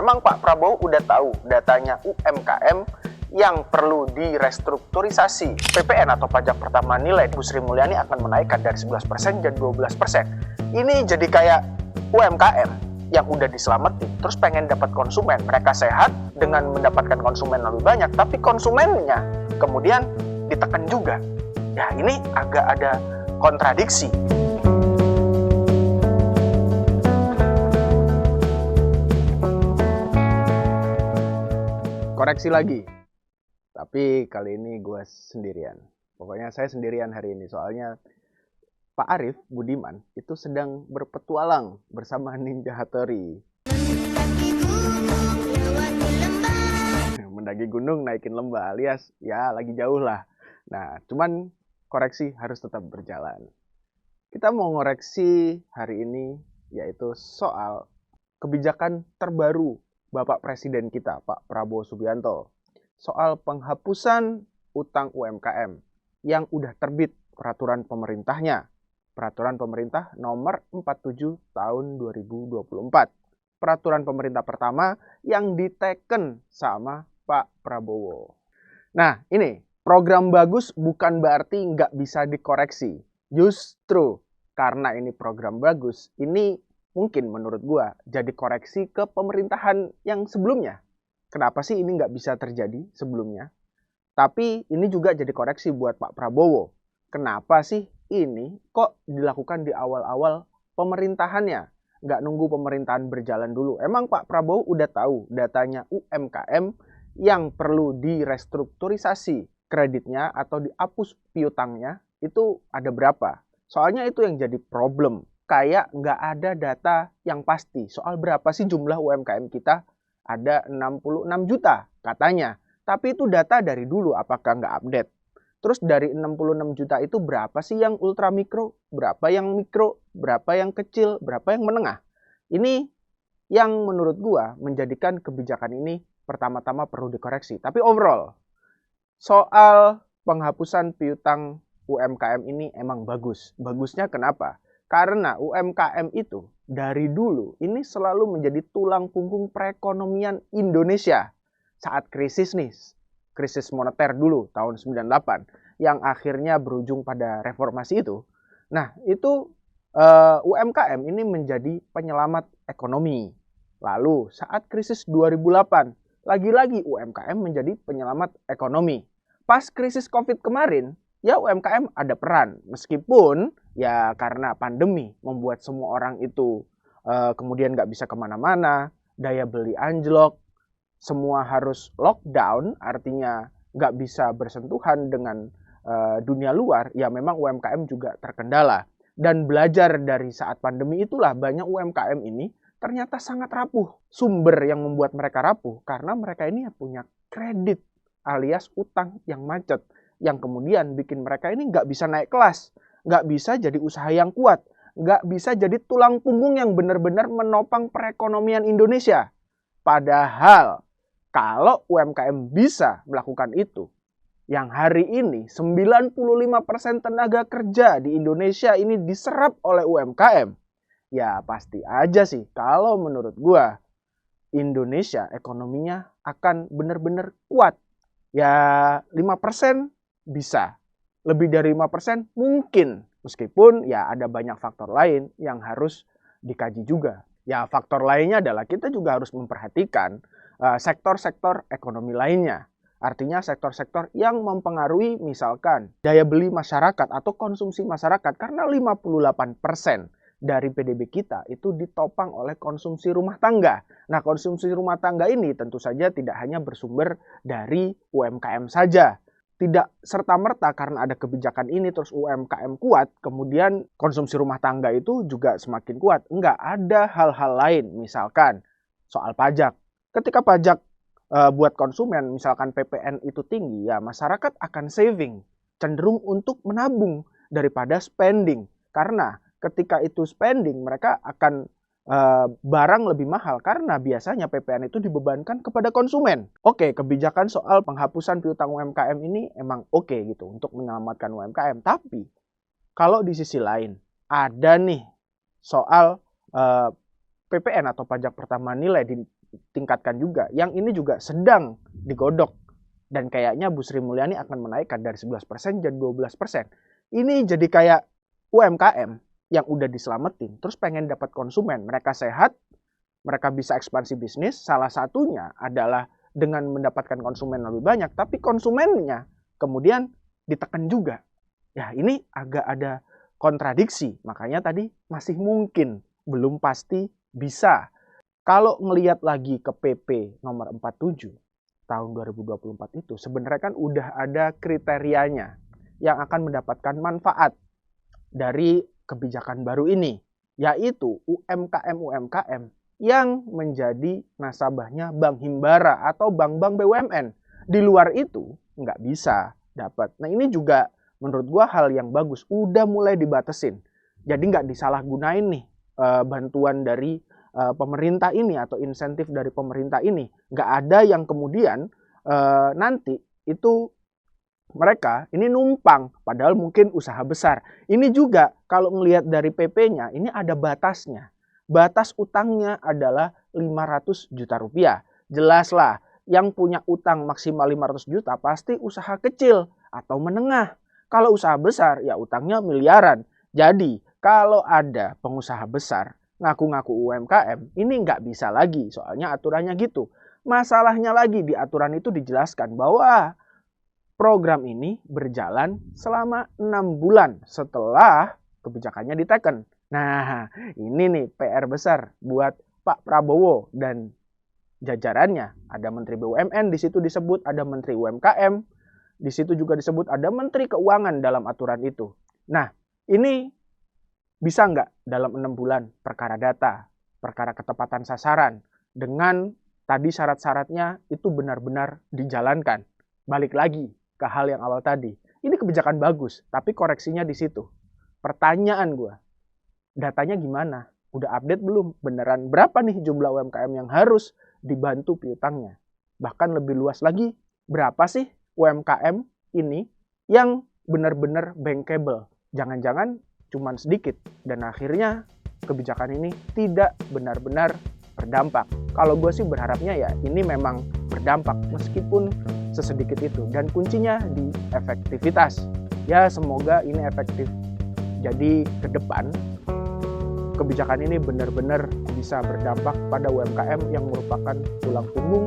Memang Pak Prabowo udah tahu datanya UMKM yang perlu direstrukturisasi. PPN atau pajak pertambahan nilai Bu Sri Mulyani akan menaikkan dari 11% jadi 12%. Ini jadi kayak UMKM yang udah diselamatin, terus pengen dapat konsumen. Mereka sehat dengan mendapatkan konsumen lebih banyak, tapi konsumennya kemudian ditekan juga. Ya ini agak ada kontradiksi. Koreksi lagi, tapi kali ini gue sendirian. Pokoknya saya sendirian hari ini, soalnya Pak Arief Budiman itu sedang berpetualang bersama Ninja Hattori. Mendaki gunung, naikin lembah, alias ya lagi jauh lah. Nah, cuman koreksi harus tetap berjalan. Kita mau ngoreksi hari ini yaitu soal kebijakan terbaru Bapak Presiden kita, Pak Prabowo Subianto, soal penghapusan utang UMKM yang udah terbit peraturan pemerintahnya. Peraturan pemerintah nomor 47 tahun 2024. Peraturan pemerintah pertama yang diteken sama Pak Prabowo. Nah, ini program bagus bukan berarti nggak bisa dikoreksi. Justru karena ini program bagus, ini mungkin menurut gua jadi koreksi ke pemerintahan yang sebelumnya. Kenapa sih ini nggak bisa terjadi sebelumnya? Tapi ini juga jadi koreksi buat Pak Prabowo. Kenapa sih ini kok dilakukan di awal-awal pemerintahannya? Nggak nunggu pemerintahan berjalan dulu. Emang Pak Prabowo udah tahu datanya UMKM yang perlu direstrukturisasi kreditnya atau dihapus piutangnya itu ada berapa? Soalnya itu yang jadi problem. Kayak nggak ada data yang pasti soal berapa sih jumlah UMKM kita. Ada 66 juta katanya. Tapi itu data dari dulu, apakah nggak update? Terus dari 66 juta itu berapa sih yang ultra mikro? Berapa yang mikro? Berapa yang kecil? Berapa yang menengah? Ini yang menurut gua menjadikan kebijakan ini pertama-tama perlu dikoreksi. Tapi overall, soal penghapusan piutang UMKM ini emang bagus. Bagusnya kenapa? Karena UMKM itu dari dulu ini selalu menjadi tulang punggung perekonomian Indonesia. Saat krisis nih, krisis moneter dulu tahun 98 yang akhirnya berujung pada reformasi itu. Nah, itu UMKM ini menjadi penyelamat ekonomi. Lalu saat krisis 2008, lagi-lagi UMKM menjadi penyelamat ekonomi. Pas krisis Covid kemarin, ya UMKM ada peran, meskipun ya karena pandemi membuat semua orang itu kemudian nggak bisa kemana-mana, daya beli anjlok, semua harus lockdown, artinya nggak bisa bersentuhan dengan dunia luar, ya memang UMKM juga terkendala. Dan belajar dari saat pandemi itulah banyak UMKM ini ternyata sangat rapuh. Sumber yang membuat mereka rapuh karena mereka ini punya kredit alias utang yang macet, yang kemudian bikin mereka ini nggak bisa naik kelas, nggak bisa jadi usaha yang kuat, nggak bisa jadi tulang punggung yang benar-benar menopang perekonomian Indonesia. Padahal kalau UMKM bisa melakukan itu, yang hari ini 95% tenaga kerja di Indonesia ini diserap oleh UMKM, ya pasti aja sih kalau menurut gua Indonesia ekonominya akan benar-benar kuat. Ya 5% bisa, lebih dari 5% mungkin, meskipun ya ada banyak faktor lain yang harus dikaji juga. Ya faktor lainnya adalah kita juga harus memperhatikan sektor-sektor ekonomi lainnya. Artinya sektor-sektor yang mempengaruhi misalkan daya beli masyarakat atau konsumsi masyarakat, karena 58% dari PDB kita itu ditopang oleh konsumsi rumah tangga. Nah, konsumsi rumah tangga ini tentu saja tidak hanya bersumber dari UMKM saja. Tidak serta-merta karena ada kebijakan ini terus UMKM kuat, kemudian konsumsi rumah tangga itu juga semakin kuat. Enggak, ada hal-hal lain, misalkan soal pajak. Ketika pajak buat konsumen, misalkan PPN itu tinggi, ya masyarakat akan saving, cenderung untuk menabung daripada spending. Karena ketika itu spending, mereka akan barang lebih mahal karena biasanya PPN itu dibebankan kepada konsumen. Oke, kebijakan soal penghapusan piutang UMKM ini emang oke gitu untuk menyelamatkan UMKM. Tapi kalau di sisi lain ada nih soal PPN atau pajak pertambahan nilai tingkatkan juga. Yang ini juga sedang digodok. Dan kayaknya Bu Sri Mulyani akan menaikkan dari 11% jadi 12%. Ini jadi kayak UMKM yang udah diselamatin, terus pengen dapat konsumen. Mereka sehat, mereka bisa ekspansi bisnis. Salah satunya adalah dengan mendapatkan konsumen lebih banyak, tapi konsumennya kemudian ditekan juga. Ya, ini agak ada kontradiksi. Makanya tadi masih mungkin, belum pasti bisa. Kalau ngelihat lagi ke PP nomor 47 tahun 2024 itu, sebenarnya kan udah ada kriterianya yang akan mendapatkan manfaat dari kebijakan baru ini, yaitu UMKM yang menjadi nasabahnya Bank Himbara atau bank-bank BUMN. Di luar itu nggak bisa dapat. Nah, ini juga menurut gua hal yang bagus, udah mulai dibatasin. Jadi nggak disalahgunain nih bantuan dari pemerintah ini atau insentif dari pemerintah ini. Nggak ada yang kemudian nanti itu mereka ini numpang, padahal mungkin usaha besar. Ini juga kalau melihat dari PP-nya, ini ada batasnya. Batas utangnya adalah 500 juta rupiah. Jelaslah, yang punya utang maksimal 500 juta pasti usaha kecil atau menengah. Kalau usaha besar, ya utangnya miliaran. Jadi, kalau ada pengusaha besar ngaku-ngaku UMKM, ini nggak bisa lagi, soalnya aturannya gitu. Masalahnya lagi di aturan itu dijelaskan bahwa program ini berjalan selama 6 bulan setelah kebijakannya diteken. Nah, ini nih PR besar buat Pak Prabowo dan jajarannya. Ada Menteri BUMN, di situ disebut ada Menteri UMKM, di situ juga disebut ada Menteri Keuangan dalam aturan itu. Nah, ini bisa nggak dalam 6 bulan perkara data, perkara ketepatan sasaran, dengan tadi syarat-syaratnya itu benar-benar dijalankan. Balik lagi ke hal yang awal tadi. Ini kebijakan bagus, tapi koreksinya di situ. Pertanyaan gue, datanya gimana? Udah update belum? Beneran berapa nih jumlah UMKM yang harus dibantu piutangnya? Bahkan lebih luas lagi, berapa sih UMKM ini yang benar-benar bankable? Jangan-jangan cuman sedikit, dan akhirnya kebijakan ini tidak benar-benar berdampak. Kalau gue sih berharapnya ya ini memang berdampak meskipun sesedikit itu, dan kuncinya di efektivitas. Ya semoga ini efektif. Jadi ke depan kebijakan ini benar-benar bisa berdampak pada UMKM yang merupakan tulang punggung